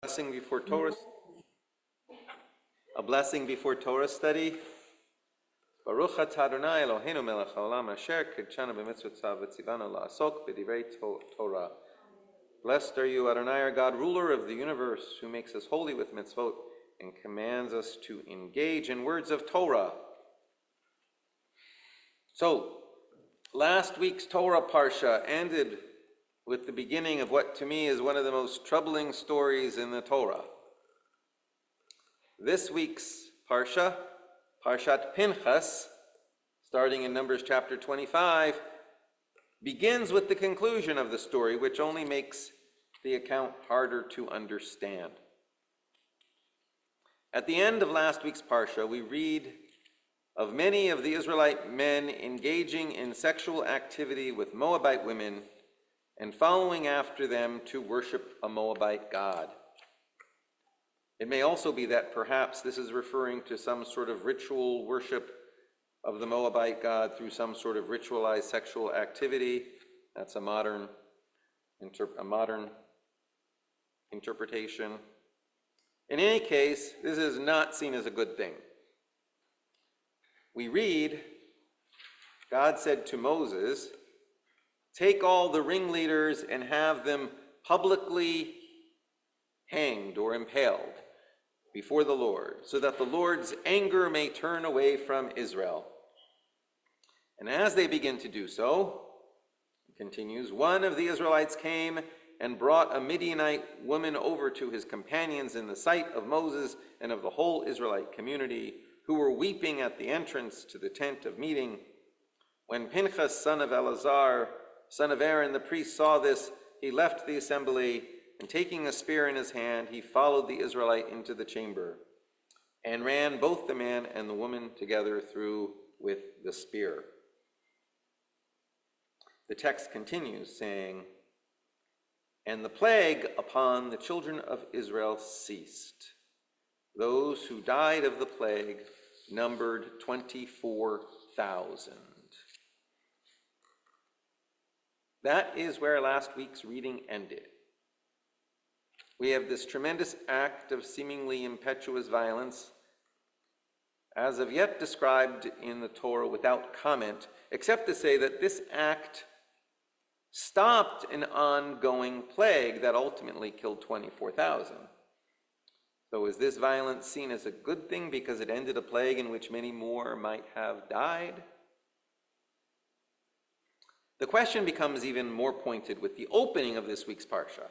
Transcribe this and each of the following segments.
blessing before Torah. A blessing before Torah study. Baruch atah Adonai Eloheinu melech haolam asher kidshanu b'mitzvotzav v'tzivanu la'asok b'divrei Torah. Blessed are you, Adonai, our God, ruler of the universe, who makes us holy with mitzvot and commands us to engage in words of Torah. So, last week's Torah Parsha ended with the beginning of what to me is one of the most troubling stories in the Torah. This week's Parsha, Parshat Pinchas, starting in Numbers chapter 25, begins with the conclusion of the story, which only makes the account harder to understand. At the end of last week's Parsha, we read of many of the Israelite men engaging in sexual activity with Moabite women and following after them to worship a Moabite god. It may also be that perhaps this is referring to some sort of ritual worship of the Moabite god through some sort of ritualized sexual activity. That's a modern interpretation. In any case, this is not seen as a good thing. We read, God said to Moses, "Take all the ringleaders and have them publicly hanged or impaled before the Lord, so that the Lord's anger may turn away from Israel." And as they begin to do so, it continues, one of the Israelites came and brought a Midianite woman over to his companions in the sight of Moses and of the whole Israelite community, who were weeping at the entrance to the tent of meeting. When Pinchas, son of Eleazar, son of Aaron the priest, saw this, he left the assembly, and taking a spear in his hand, he followed the Israelite into the chamber and ran both the man and the woman together through with the spear. The text continues saying, "And the plague upon the children of Israel ceased. Those who died of the plague numbered 24,000. That is where last week's reading ended. We have this tremendous act of seemingly impetuous violence, as of yet described in the Torah without comment, except to say that this act stopped an ongoing plague that ultimately killed 24,000. So is this violence seen as a good thing because it ended a plague in which many more might have died? The question becomes even more pointed with the opening of this week's Parsha.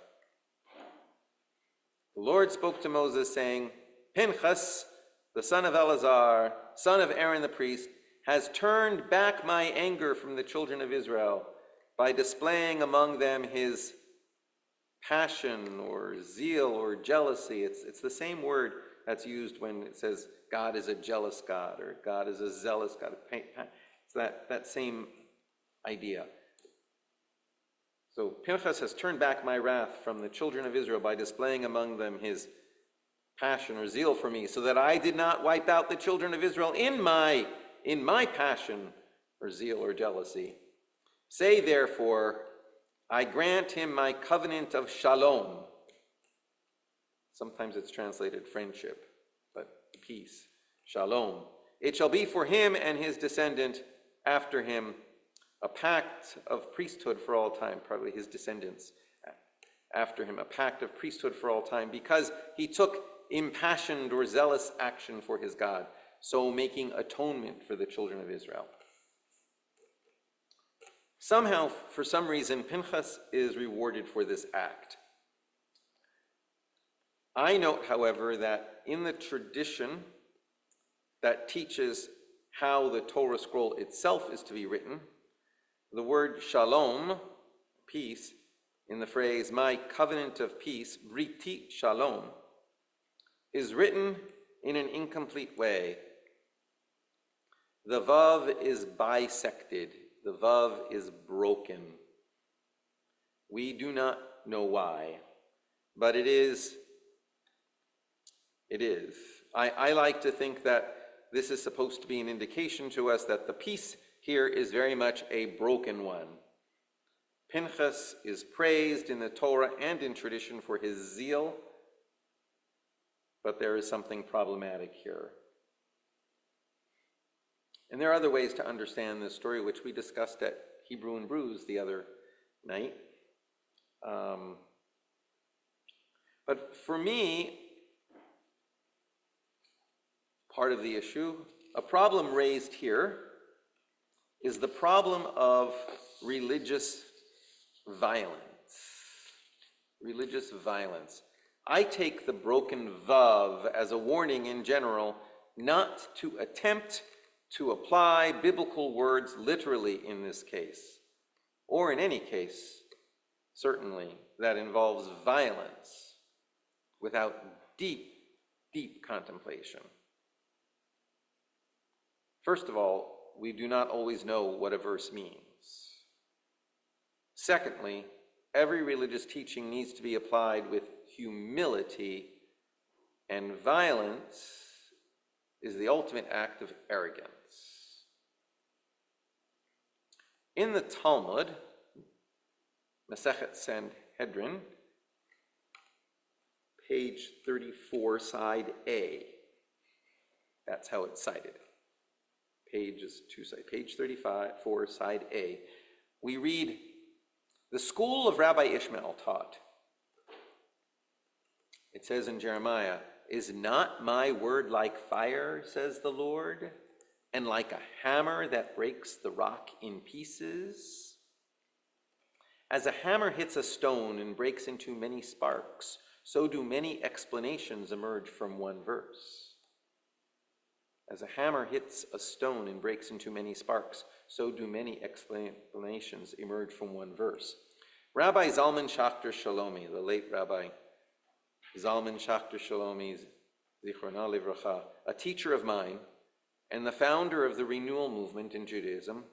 The Lord spoke to Moses saying, "Pinchas, the son of Eleazar, son of Aaron the priest, has turned back my anger from the children of Israel by displaying among them his passion or zeal or jealousy." It's the same word that's used when it says God is a jealous God or God is a zealous God. It's that same idea. So Pinchas has turned back my wrath from the children of Israel by displaying among them his passion or zeal for me, so that I did not wipe out the children of Israel in my passion or zeal or jealousy. Say therefore, I grant him my covenant of Shalom. Sometimes it's translated friendship, but peace. Shalom. It shall be for him and his descendant after him a pact of priesthood for all time, probably his descendants after him, a pact of priesthood for all time, because he took impassioned or zealous action for his God, so making atonement for the children of Israel. Somehow, for some reason, Pinchas is rewarded for this act. I note, however, that in the tradition that teaches how the Torah scroll itself is to be written, the word shalom, peace, in the phrase, my covenant of peace, briti shalom, is written in an incomplete way. The vav is bisected. The vav is broken. We do not know why, but it is. I like to think that this is supposed to be an indication to us that the peace here is very much a broken one. Pinchas is praised in the Torah and in tradition for his zeal but there is something problematic here. And there are other ways to understand this story, which we discussed at Hebrew and Brews the other night. But for me, part of the issue, a problem raised here, is the problem of religious violence. Religious violence. I take the broken vav as a warning in general not to attempt to apply biblical words literally in this case, or in any case, certainly, that involves violence without deep, deep contemplation. First of all, we do not always know what a verse means. Secondly, every religious teaching needs to be applied with humility, and violence is the ultimate act of arrogance. In the Talmud, Masechet Sanhedrin, page 34, side A, that's how it's cited. Page 34, side A, we read, "The school of Rabbi Ishmael taught," it says in Jeremiah, "Is not my word like fire, says the Lord, and like a hammer that breaks the rock in pieces? As a hammer hits a stone and breaks into many sparks, so do many explanations emerge from one verse." As a hammer hits a stone and breaks into many sparks, so do many explanations emerge from one verse. Rabbi Zalman Schachter Shalomi, the late Rabbi Zalman Schachter Shalomi, Zichrona Livracha, a teacher of mine and the founder of the renewal movement in Judaism,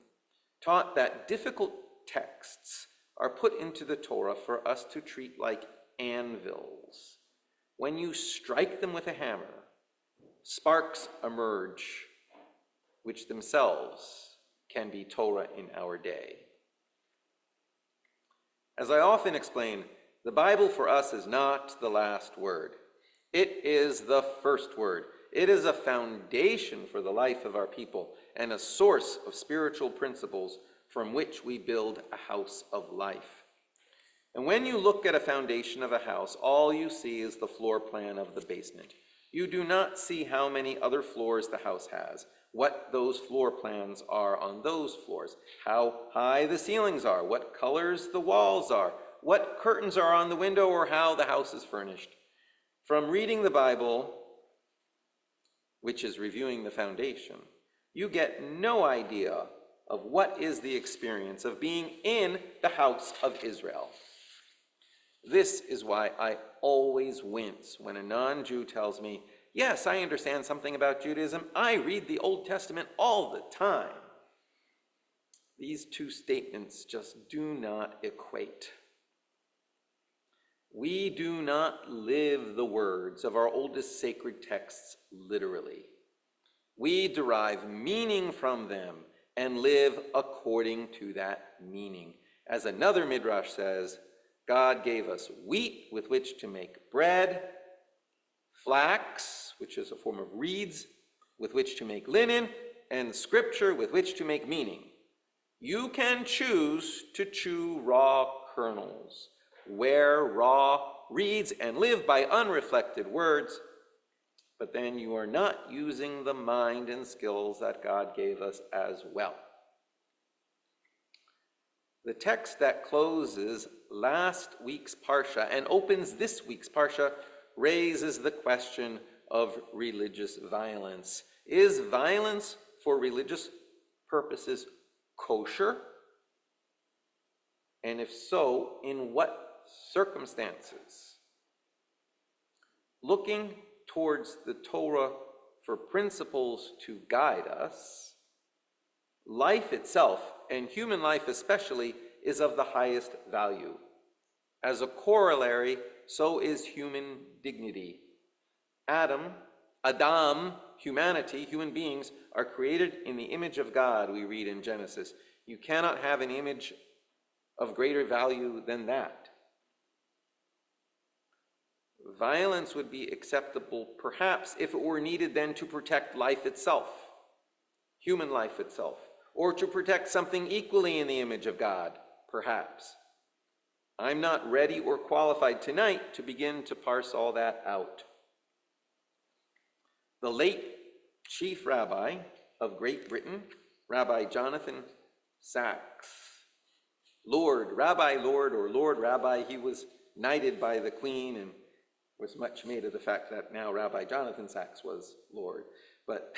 taught that difficult texts are put into the Torah for us to treat like anvils. When you strike them with a hammer, sparks emerge, which themselves can be Torah in our day. As I often explain, the Bible for us is not the last word. It is the first word. It is a foundation for the life of our people and a source of spiritual principles from which we build a house of life. And when you look at a foundation of a house, all you see is the floor plan of the basement. You do not see how many other floors the house has, what those floor plans are on those floors, how high the ceilings are, what colors the walls are, what curtains are on the window, or how the house is furnished. From reading the Bible, which is reviewing the foundation, you get no idea of what is the experience of being in the house of Israel. This is why I always wince when a non-Jew tells me, "Yes, I understand something about Judaism. I read the Old Testament all the time." These two statements just do not equate. We do not live the words of our oldest sacred texts literally. We derive meaning from them and live according to that meaning. As another midrash says, God gave us wheat with which to make bread, flax, which is a form of reeds, with which to make linen, and scripture with which to make meaning. You can choose to chew raw kernels, wear raw reeds, and live by unreflected words, but then you are not using the mind and skills that God gave us as well. The text that closes last week's Parsha and opens this week's Parsha raises the question of religious violence. Is violence for religious purposes kosher? And if so, in what circumstances? Looking towards the Torah for principles to guide us, life itself, and human life especially, is of the highest value. As a corollary, so is human dignity. Adam, humanity, human beings, are created in the image of God, we read in Genesis. You cannot have an image of greater value than that. Violence would be acceptable, perhaps, if it were needed then to protect life itself, human life itself, or to protect something equally in the image of God, perhaps. I'm not ready or qualified tonight to begin to parse all that out. The late chief rabbi of Great Britain, Rabbi Jonathan Sacks, Rabbi Lord, or Lord Rabbi, he was knighted by the Queen and was much made of the fact that now Rabbi Jonathan Sacks was Lord. But,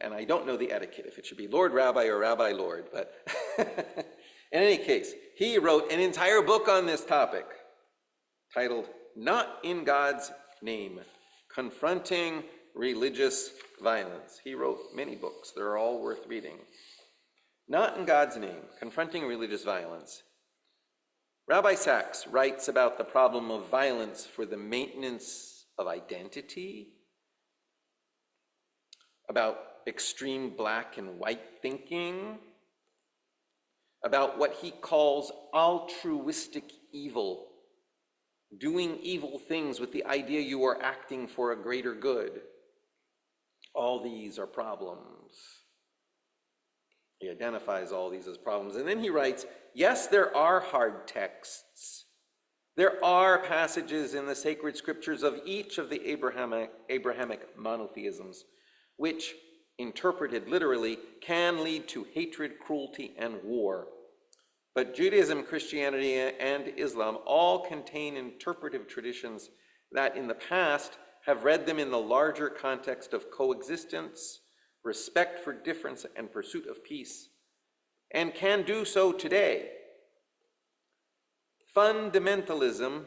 and I don't know the etiquette, if it should be Lord Rabbi or Rabbi Lord, but in any case, he wrote an entire book on this topic titled Not in God's Name, Confronting Religious Violence. He wrote many books. They're all worth reading. Not in God's Name, Confronting Religious Violence. Rabbi Sacks writes about the problem of violence for the maintenance of identity, about extreme black and white thinking, about what he calls altruistic evil, doing evil things with the idea you are acting for a greater good. All these are problems. He identifies all these as problems. And then he writes, yes, there are hard texts. There are passages in the sacred scriptures of each of the Abrahamic monotheisms, which, interpreted literally, can lead to hatred, cruelty, and war. But Judaism, Christianity, and Islam all contain interpretive traditions that in the past have read them in the larger context of coexistence, respect for difference, and pursuit of peace, and can do so today. Fundamentalism,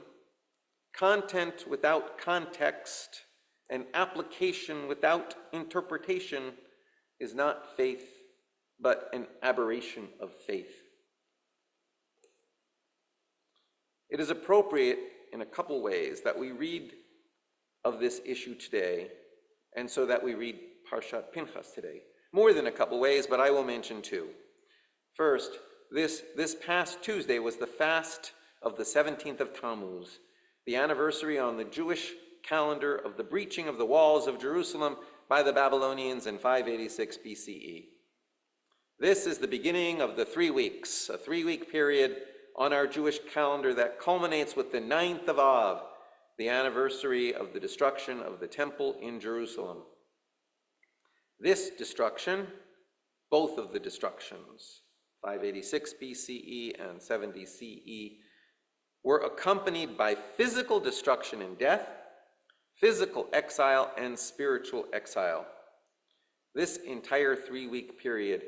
content without context, and application without interpretation is not faith, but an aberration of faith. It is appropriate in a couple ways that we read of this issue today, and so that we read Parshat Pinchas today. More than a couple ways, but I will mention two. First, this past Tuesday was the fast of the 17th of Tammuz, the anniversary on the Jewish calendar of the breaching of the walls of Jerusalem by the Babylonians in 586 BCE. This is the beginning of the 3 weeks, a 3-week period on our Jewish calendar that culminates with the 9th of Av, the anniversary of the destruction of the temple in Jerusalem. This destruction, both of the destructions, 586 BCE and 70 CE, were accompanied by physical destruction and death, physical exile, and spiritual exile. This entire 3-week period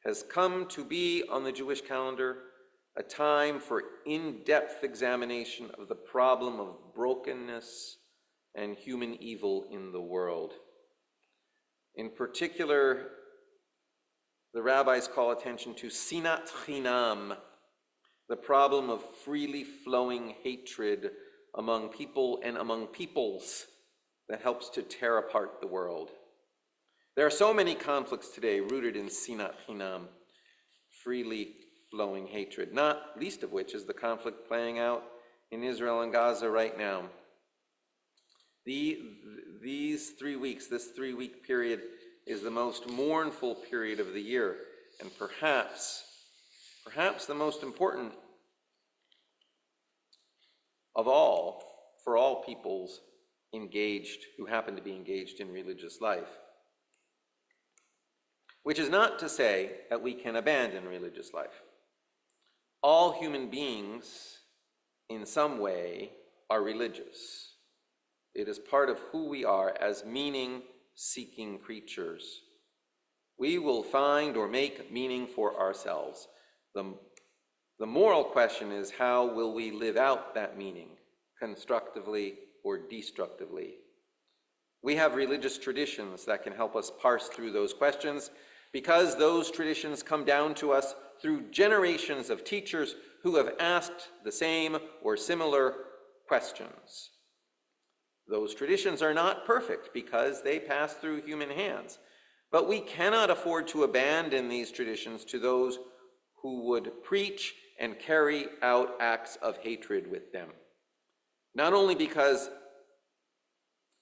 has come to be on the Jewish calendar a time for in-depth examination of the problem of brokenness and human evil in the world. In particular, the rabbis call attention to sinat chinam, the problem of freely flowing hatred among people and among peoples that helps to tear apart the world. There are so many conflicts today rooted in sinat chinam, freely flowing hatred, not least of which is the conflict playing out in Israel and Gaza right now. These 3 weeks, this 3-week period, is the most mournful period of the year, and perhaps the most important of all for all peoples engaged, who happen to be engaged in religious life. Which is not to say that we can abandon religious life. All human beings, in some way, are religious. It is part of who we are as meaning-seeking creatures. We will find or make meaning for ourselves. The moral question is, how will we live out that meaning, constructively or destructively? We have religious traditions that can help us parse through those questions, because those traditions come down to us through generations of teachers who have asked the same or similar questions. Those traditions are not perfect because they pass through human hands, but we cannot afford to abandon these traditions to those who would preach and carry out acts of hatred with them. Not only because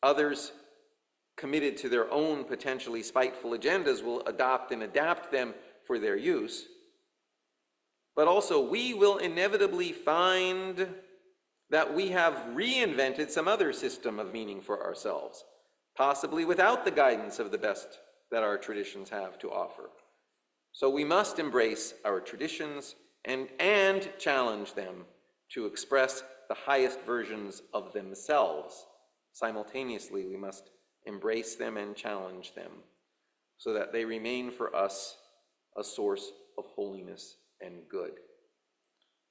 others committed to their own potentially spiteful agendas will adopt and adapt them for their use, but also we will inevitably find that we have reinvented some other system of meaning for ourselves, possibly without the guidance of the best that our traditions have to offer. So we must embrace our traditions and challenge them to express the highest versions of themselves. Simultaneously, we must embrace them and challenge them so that they remain for us a source of holiness and good.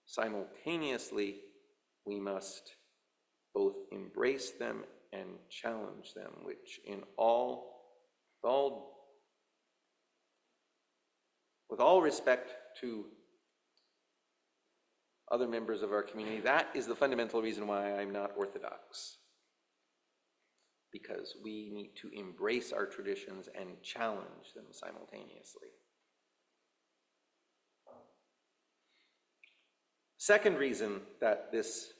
Simultaneously, we must both embrace them and challenge them, which with all respect to other members of our community, that is the fundamental reason why I'm not Orthodox. Because we need to embrace our traditions and challenge them simultaneously. Second reason that it's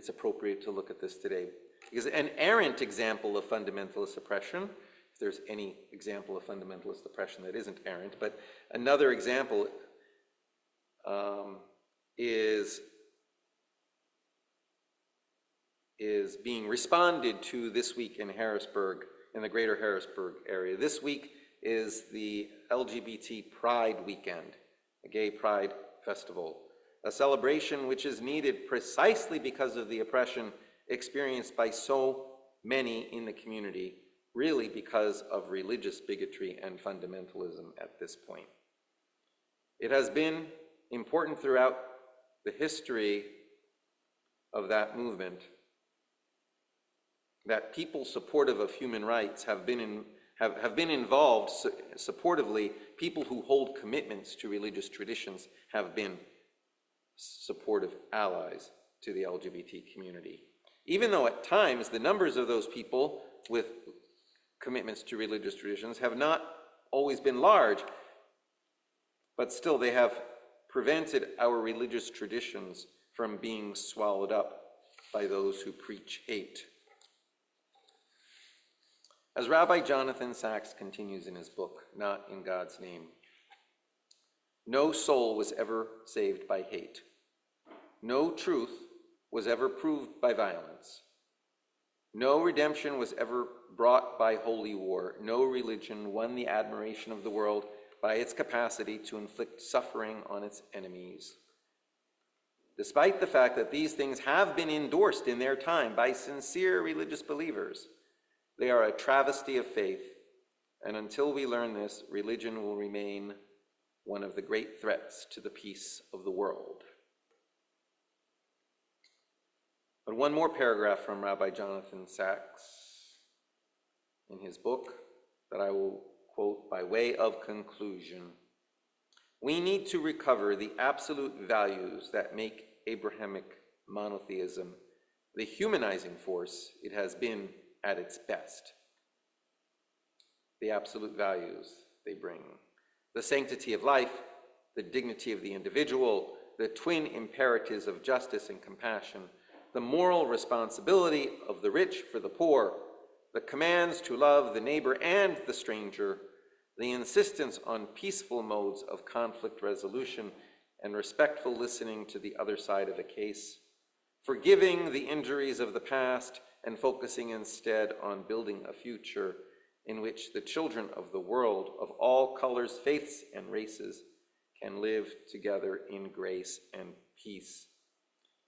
appropriate to look at this today, because an errant example of fundamentalist oppression, if there's any example of fundamentalist oppression that isn't errant, but another example is being responded to this week in Harrisburg, in the greater Harrisburg area. This week is the LGBT Pride Weekend, a gay pride festival, a celebration which is needed precisely because of the oppression experienced by so many in the community, really because of religious bigotry and fundamentalism at this point. It has been important throughout the history of that movement that people supportive of human rights have been involved supportively. People who hold commitments to religious traditions have been supportive allies to the LGBT community. Even though at times the numbers of those people with commitments to religious traditions have not always been large, but still they have prevented our religious traditions from being swallowed up by those who preach hate. As Rabbi Jonathan Sacks continues in his book, Not in God's Name, no soul was ever saved by hate. No truth was ever proved by violence. No redemption was ever brought by holy war. No religion won the admiration of the world by its capacity to inflict suffering on its enemies. Despite the fact that these things have been endorsed in their time by sincere religious believers, they are a travesty of faith, and until we learn this, religion will remain one of the great threats to the peace of the world. But one more paragraph from Rabbi Jonathan Sacks in his book that I will quote by way of conclusion. We need to recover the absolute values that make Abrahamic monotheism the humanizing force it has been at its best. The absolute values they bring: the sanctity of life, the dignity of the individual, the twin imperatives of justice and compassion, the moral responsibility of the rich for the poor, the commands to love the neighbor and the stranger, the insistence on peaceful modes of conflict resolution and respectful listening to the other side of a case, forgiving the injuries of the past and focusing instead on building a future in which the children of the world of all colors, faiths, and races can live together in grace and peace.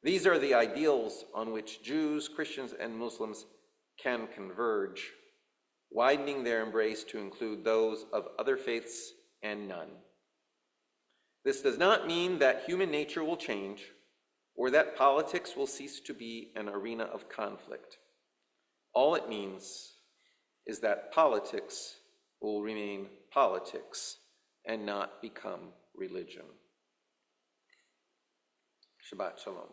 These are the ideals on which Jews, Christians, and Muslims can converge, widening their embrace to include those of other faiths and none. This does not mean that human nature will change or that politics will cease to be an arena of conflict. All it means is that politics will remain politics and not become religion. Shabbat Shalom.